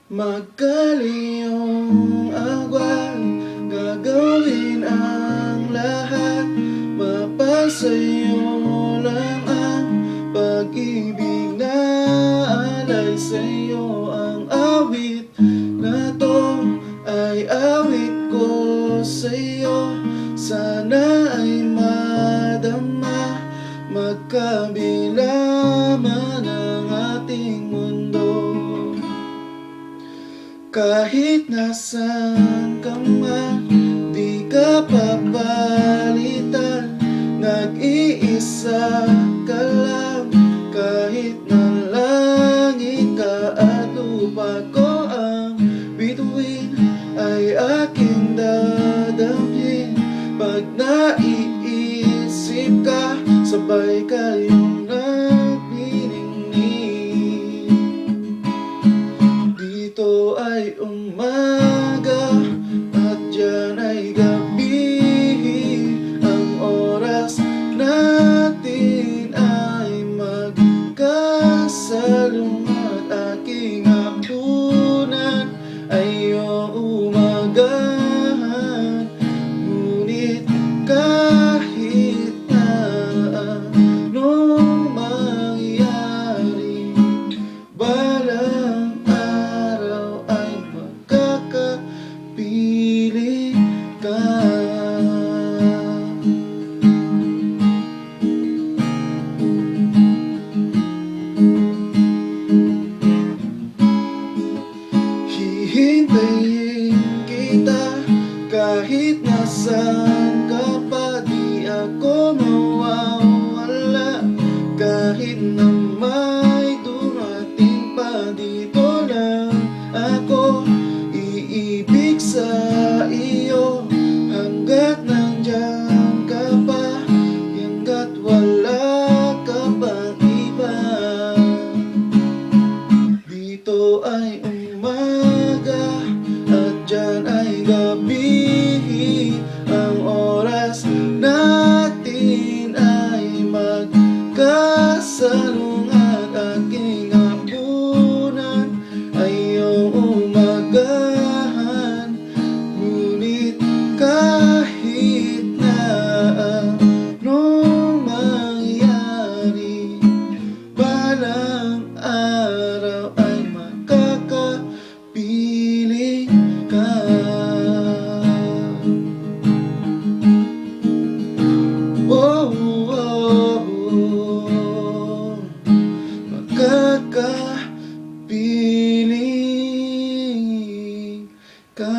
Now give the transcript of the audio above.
Magkaliyong agwan, gagawin ang lahat. Mapasa'yo lang ang pag-ibig na alay sa'yo. Ang awit na to ay awit ko sa'yo. Sana ay madama, magkabila man ang ating mundo. Kahit nasaan ka man, di ka papalitan. Nag-iisa ka lang, kahit na langit ka at lupa ko ang bituin, ay aking dadamhin. Pag naiisip ka, sabay kayong nagniningning. Dito ay umaga at dyan ay gabi. Ang oras natin ay magkasalungat. Aking hapunan ay iyong umagahan. Ngunit kahit na anong mangyari, balang araw ay magkakapili ka. Hihintayin kita kahit nasaan ka pa, di ako mawawala. Kahit na may dumating pa, dito lang ako iibig sa iyo. Hanggat nandyan ka pa, hanggat wala ka pang iba. Dito ay umaga at dyan ay gabi. Ang oras natin ay magkasalungat. Aking hapunan ay iyong umagahan. Ngunit kahit na anong mangyari, balang araw ay makakapili ka. Oh, oh, oh. Makakapili ka.